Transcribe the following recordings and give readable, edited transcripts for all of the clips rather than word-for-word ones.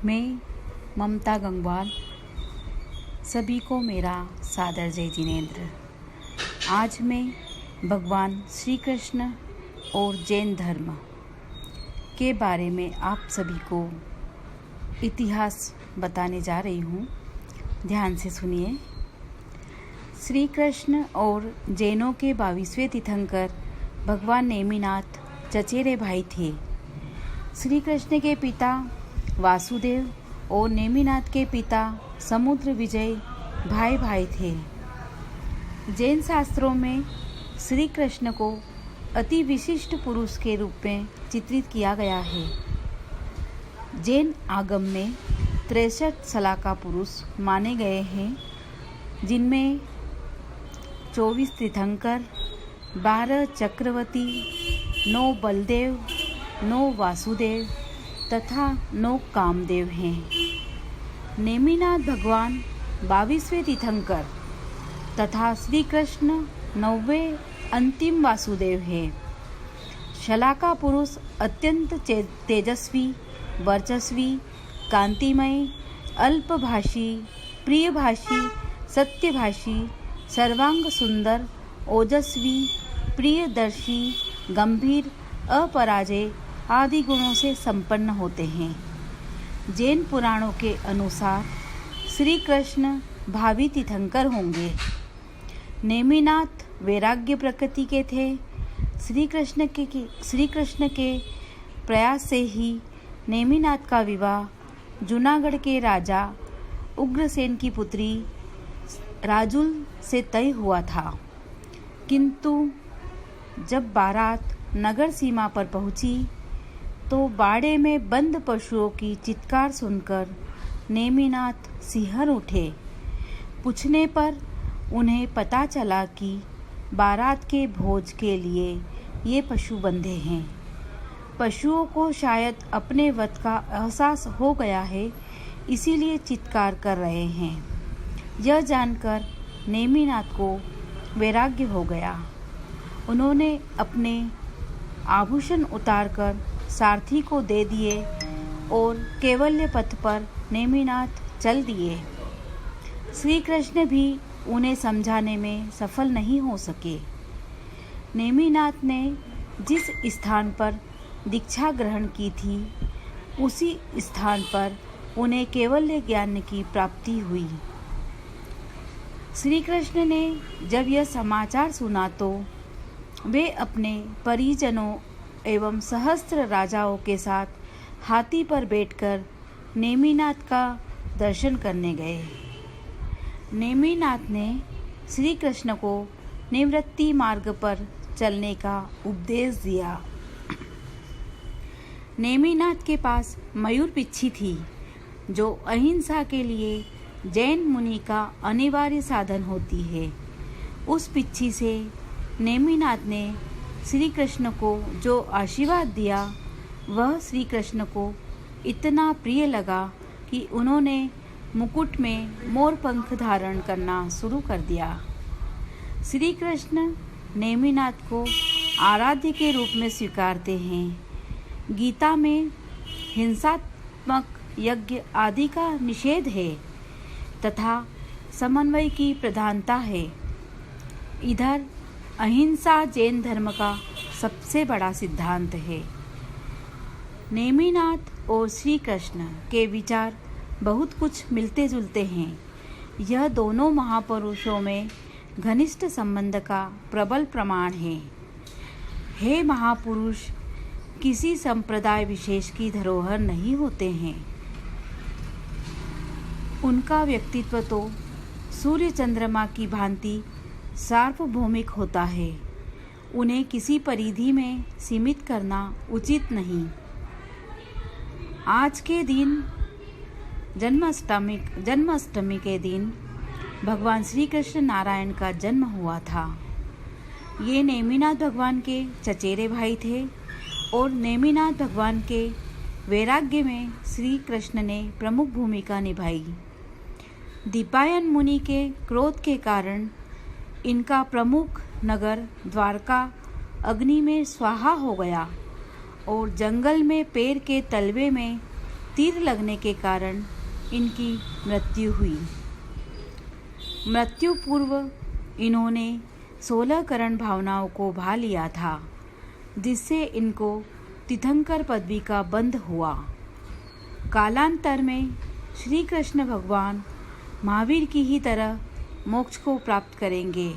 मैं ममता गंगवाल, सभी को मेरा सादर जय जिनेंद्र। आज मैं भगवान श्री कृष्ण और जैन धर्म के बारे में आप सभी को इतिहास बताने जा रही हूँ। ध्यान से सुनिए। श्री कृष्ण और जैनों के 22वें तीर्थंकर भगवान नेमिनाथ चचेरे भाई थे। श्री कृष्ण के पिता वासुदेव और नेमिनाथ के पिता समुद्र विजय भाई भाई थे। जैन शास्त्रों में श्री कृष्ण को अति विशिष्ट पुरुष के रूप में चित्रित किया गया है। जैन आगम में 63 सलाका पुरुष माने गए हैं, जिनमें 24 तीर्थंकर, 12 चक्रवर्ती, 9 बलदेव, 9 वासुदेव तथा 9 कामदेव हैं। नेमिनाथ भगवान 22वें तीर्थंकर तथा श्री कृष्ण 9वें अंतिम वासुदेव हैं। शलाका पुरुष अत्यंत तेजस्वी, वर्चस्वी, कांतिमय, अल्पभाषी, प्रियभाषी, सत्यभाषी, सर्वांग सुंदर, ओजस्वी, प्रियदर्शी, गंभीर, अपराजय आदि गुणों से संपन्न होते हैं। जैन पुराणों के अनुसार श्री कृष्ण भावी तीर्थंकर होंगे। नेमिनाथ वैराग्य प्रकृति के थे। श्री कृष्ण के प्रयास से ही नेमिनाथ का विवाह जूनागढ़ के राजा उग्रसेन की पुत्री राजुल से तय हुआ था, किंतु जब बारात नगर सीमा पर पहुंची तो बाड़े में बंद पशुओं की चित्कार सुनकर नेमिनाथ सिहर उठे। पूछने पर उन्हें पता चला कि बारात के भोज के लिए ये पशु बंधे हैं। पशुओं को शायद अपने वध का एहसास हो गया है, इसीलिए चित्कार कर रहे हैं। यह जानकर नेमिनाथ को वैराग्य हो गया। उन्होंने अपने आभूषण उतारकर सारथी को दे दिए और कैवल्य पथ पर नेमिनाथ चल दिए। श्री कृष्ण भी उन्हें समझाने में सफल नहीं हो सके। नेमिनाथ ने जिस स्थान पर दीक्षा ग्रहण की थी, उसी स्थान पर उन्हें कैवल्य ज्ञान की प्राप्ति हुई। श्री कृष्ण ने जब यह समाचार सुना तो वे अपने परिजनों एवं सहस्त्र राजाओं के साथ हाथी पर बैठकर नेमिनाथ का दर्शन करने गए। नेमिनाथ ने श्री कृष्ण को निवृत्ति मार्ग पर चलने का उपदेश दिया। नेमिनाथ के पास मयूर पिच्छी थी, जो अहिंसा के लिए जैन मुनि का अनिवार्य साधन होती है। उस पिच्छी से नेमिनाथ ने श्री कृष्ण को जो आशीर्वाद दिया, वह श्री कृष्ण को इतना प्रिय लगा कि उन्होंने मुकुट में मोर पंख धारण करना शुरू कर दिया। श्री कृष्ण नेमिनाथ को आराध्य के रूप में स्वीकारते हैं। गीता में हिंसात्मक यज्ञ आदि का निषेध है तथा समन्वय की प्रधानता है। इधर अहिंसा जैन धर्म का सबसे बड़ा सिद्धांत है। नेमिनाथ और श्री कृष्ण के विचार बहुत कुछ मिलते जुलते हैं। यह दोनों महापुरुषों में घनिष्ठ संबंध का प्रबल प्रमाण है। हे महापुरुष किसी संप्रदाय विशेष की धरोहर नहीं होते हैं। उनका व्यक्तित्व तो सूर्य चंद्रमा की भांति सार्वभौमिक होता है। उन्हें किसी परिधि में सीमित करना उचित नहीं। आज के दिन जन्माष्टमी के दिन भगवान श्री कृष्ण नारायण का जन्म हुआ था। ये नेमिनाथ भगवान के चचेरे भाई थे और नेमिनाथ भगवान के वैराग्य में श्री कृष्ण ने प्रमुख भूमिका निभाई। दीपायन मुनि के क्रोध के कारण इनका प्रमुख नगर द्वारका अग्नि में स्वाहा हो गया और जंगल में पेड़ के तलवे में तीर लगने के कारण इनकी मृत्यु हुई। मृत्यु पूर्व इन्होंने 16 करण भावनाओं को भा लिया था, जिससे इनको तीर्थंकर पदवी का बंध हुआ। कालांतर में श्री कृष्ण भगवान महावीर की ही तरह मोक्ष को प्राप्त करेंगे।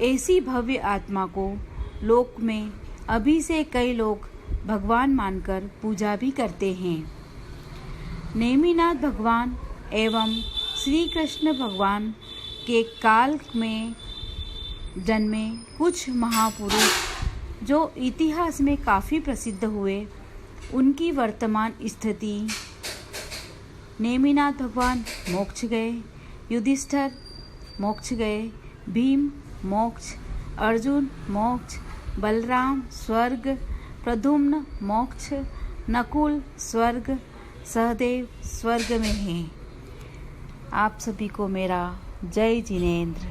ऐसी भव्य आत्मा को लोक में अभी से कई लोग भगवान मानकर पूजा भी करते हैं। नेमिनाथ भगवान एवं श्री कृष्ण भगवान के काल में जन्मे कुछ महापुरुष जो इतिहास में काफ़ी प्रसिद्ध हुए, उनकी वर्तमान स्थिति: नेमिनाथ भगवान मोक्ष गए, युधिष्ठिर मोक्ष गए, भीम मोक्ष, अर्जुन मोक्ष, बलराम स्वर्ग, प्रद्युम्न मोक्ष, नकुल स्वर्ग, सहदेव स्वर्ग में हैं। आप सभी को मेरा जय जिनेंद्र।